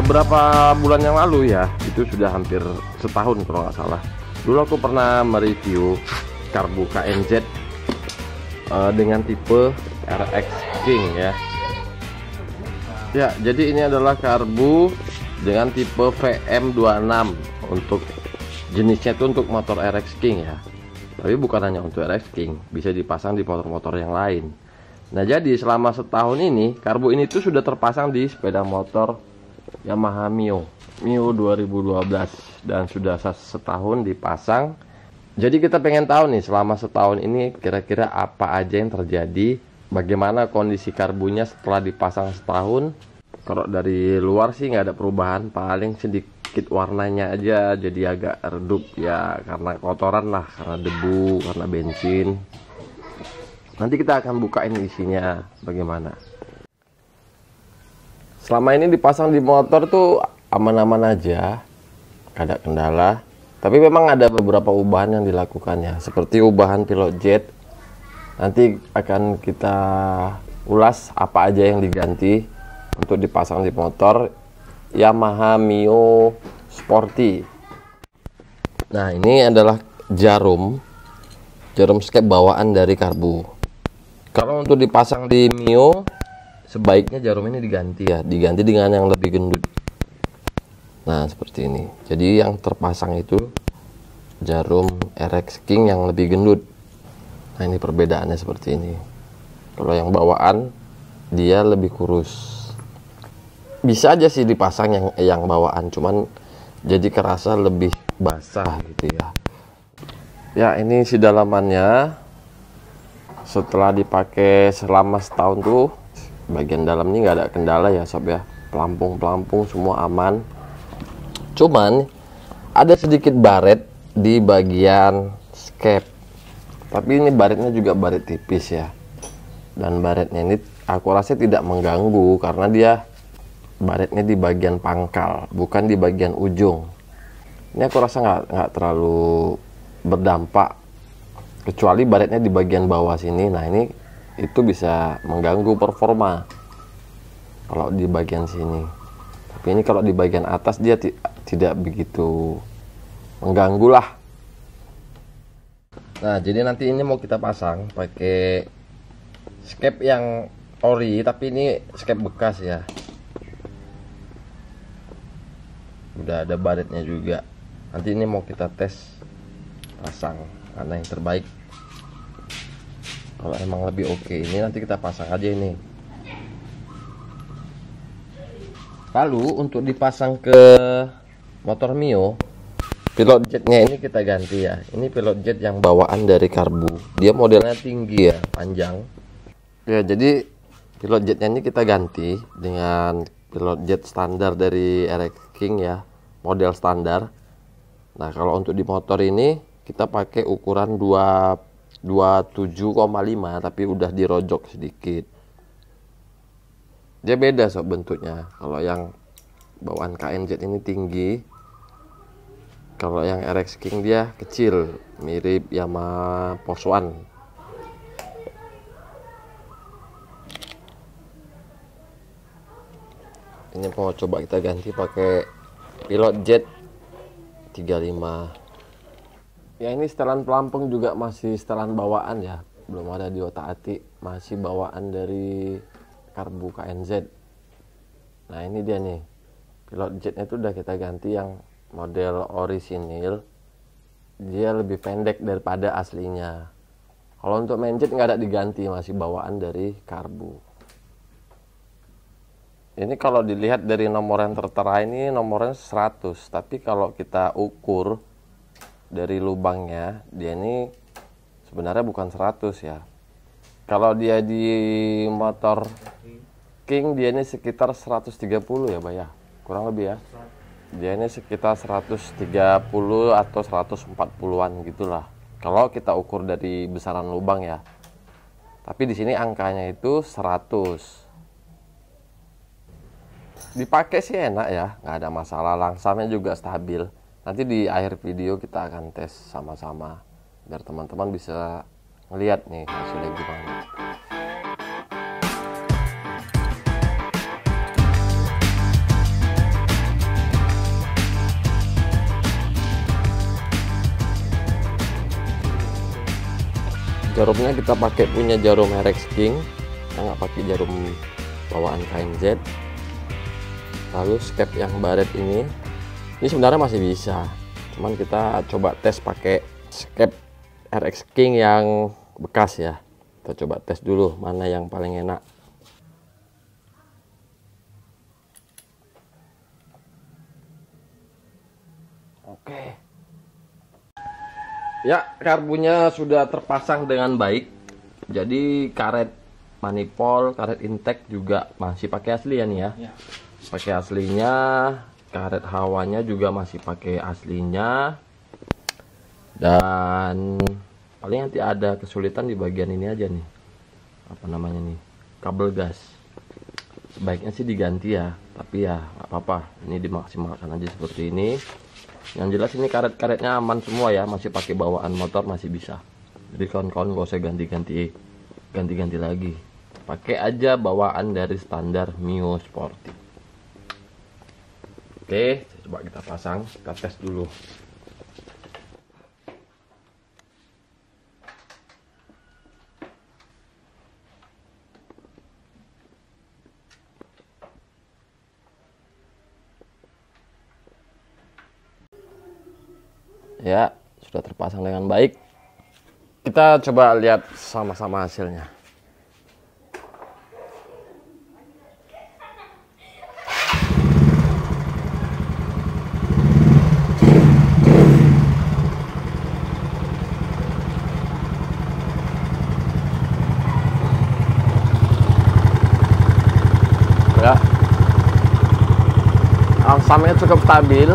beberapa bulan yang lalu ya, itu sudah hampir setahun kalau nggak salah. Dulu aku pernah mereview karbu KNZ dengan tipe RX King ya. Ya, jadi ini adalah karbu dengan tipe VM26 untuk jenisnya itu untuk motor RX King ya. Tapi bukan hanya untuk RX King, bisa dipasang di motor-motor yang lain. Nah, jadi selama setahun ini karbu ini tuh sudah terpasang di sepeda motor Yamaha Mio 2012 dan sudah setahun dipasang. Jadi kita pengen tahu nih selama setahun ini kira-kira apa aja yang terjadi, bagaimana kondisi karbunya setelah dipasang setahun. Kalau dari luar sih nggak ada perubahan, paling sedikit warnanya aja jadi agak redup ya, karena kotoran lah, karena debu, karena bensin. Nanti kita akan bukain isinya bagaimana. Selama ini dipasang di motor tuh aman-aman aja, gak ada kendala. Tapi memang ada beberapa ubahan yang dilakukannya, seperti ubahan pilot jet. Nanti akan kita ulas apa aja yang diganti untuk dipasang di motor Yamaha Mio Sporty. Nah, ini adalah jarum skep bawaan dari karbu. Kalau untuk dipasang di Mio, sebaiknya jarum ini diganti ya, diganti dengan yang lebih gendut. Nah, seperti ini. Jadi yang terpasang itu jarum RX King yang lebih gendut. Nah, ini perbedaannya seperti ini. Kalau yang bawaan dia lebih kurus. Bisa aja sih dipasang yang bawaan, cuman jadi kerasa lebih basah gitu ya. Ya, ini si dalamannya. Setelah dipakai selama setahun tuh bagian dalam ini nggak ada kendala ya sob ya, pelampung semua aman. Cuman ada sedikit baret di bagian skep, tapi ini baretnya juga baret tipis ya, dan baretnya ini aku rasa tidak mengganggu karena dia baretnya di bagian pangkal, bukan di bagian ujung. Ini aku rasa nggak terlalu berdampak, kecuali baretnya di bagian bawah sini. Nah, ini itu bisa mengganggu performa kalau di bagian sini. Tapi ini kalau di bagian atas dia tidak begitu mengganggu lah. Nah, jadi nanti ini mau kita pasang pakai skep yang ori, tapi ini skep bekas ya. Udah ada baretnya juga. Nanti ini mau kita tes pasang mana yang terbaik. Kalau emang lebih oke ini nanti kita pasang aja ini. Lalu untuk dipasang ke motor Mio, pilot jetnya ini kita ganti ya. Ini pilot jet yang bawaan dari karbu. Dia modelnya tinggi ya, panjang. Ya, jadi pilot jetnya ini kita ganti dengan pilot jet standar dari RX King ya, model standar. Nah, kalau untuk di motor ini kita pakai ukuran 27,5 tapi udah dirojok sedikit. Dia beda sob bentuknya. Kalau yang bawaan KNZ ini tinggi, kalau yang RX King dia kecil, mirip Yamaha Post One. Ini mau coba kita ganti pakai pilot jet 35. Ya, ini setelan pelampung juga masih setelan bawaan ya, belum ada di otak-atik, masih bawaan dari karbu KNZ. Nah, ini dia nih, pilot jetnya itu udah kita ganti yang model orisinil, dia lebih pendek daripada aslinya. Kalau untuk main jet nggak ada diganti, masih bawaan dari karbu. Ini kalau dilihat dari nomor yang tertera ini nomornya 100, tapi kalau kita ukur dari lubangnya, dia ini sebenarnya bukan 100 ya. Kalau dia di motor King dia ini sekitar 130 ya, Bay ya. Kurang lebih ya. Dia ini sekitar 130 atau 140-an gitulah. Kalau kita ukur dari besaran lubang ya. Tapi di sini angkanya itu 100. Dipakai sih enak ya, nggak ada masalah, langsamnya juga stabil. Nanti di akhir video kita akan tes sama-sama biar teman-teman bisa ngeliat nih hasilnya gimana. Jarumnya kita pakai punya jarum RX King, kita nggak pakai jarum bawaan KNZ. Lalu skep yang baret ini sebenarnya masih bisa, cuman kita coba tes pakai skep RX King yang bekas ya. Kita coba tes dulu mana yang paling enak. Oke. Ya, karbunya sudah terpasang dengan baik. Jadi karet manifold, karet intake juga masih pakai asli ya nih ya. Pakai aslinya, karet hawanya juga masih pakai aslinya. Dan paling nanti ada kesulitan di bagian ini aja nih. Apa namanya nih? Kabel gas. Sebaiknya sih diganti ya, tapi ya nggak apa-apa. Ini dimaksimalkan aja seperti ini. Yang jelas ini karet-karetnya aman semua ya, masih pakai bawaan motor masih bisa. Jadi kawan-kawan gak usah ganti-ganti lagi. Pakai aja bawaan dari standar Mio Sporty. Oke, coba kita pasang, kita tes dulu. Ya, sudah terpasang dengan baik. Kita coba lihat sama-sama hasilnya. Ya, samanya cukup stabil.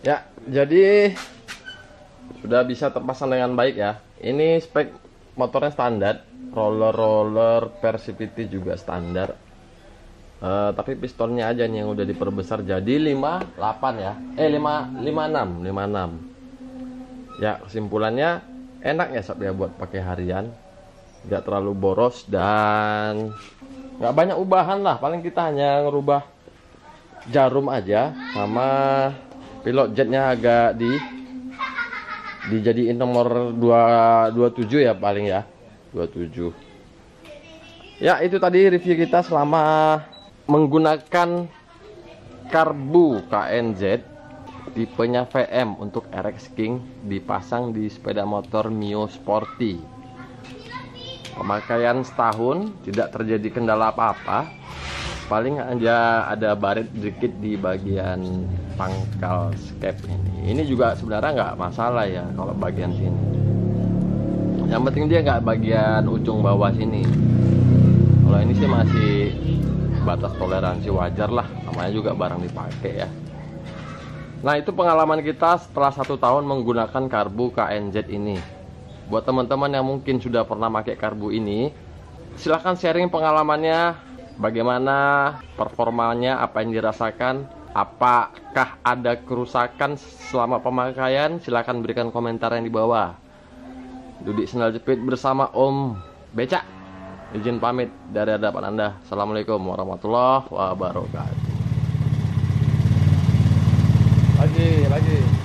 Ya, jadi sudah bisa terpasang dengan baik ya. Ini spek motornya standar, roller Persivity juga standar. Tapi pistonnya aja nih yang udah diperbesar jadi 58 ya. 56. Ya, kesimpulannya enak ya sob ya buat pakai harian. Nggak terlalu boros dan nggak banyak ubahan lah. Paling kita hanya ngerubah jarum aja sama pilot jetnya agak dijadiin nomor 27 ya paling ya. 27. Ya, itu tadi review kita selama menggunakan karbu KNZ tipenya VM untuk RX King dipasang di sepeda motor Mio Sporty. Pemakaian setahun tidak terjadi kendala apa-apa. Paling aja ada baret sedikit di bagian pangkal skep ini juga sebenarnya nggak masalah ya kalau bagian sini. Yang penting dia nggak bagian ujung bawah sini. Kalau ini sih masih batas toleransi, wajar lah, namanya juga barang dipakai ya. Nah, itu pengalaman kita setelah 1 tahun menggunakan karbu KNZ ini. Buat teman-teman yang mungkin sudah pernah pakai karbu ini, silahkan sharing pengalamannya, bagaimana performanya, apa yang dirasakan, apakah ada kerusakan selama pemakaian. Silahkan berikan komentar yang di bawah. Dudik Sendal Jepit bersama Om Becak izin pamit dari hadapan Anda. Assalamualaikum warahmatullahi wabarakatuh. Lagi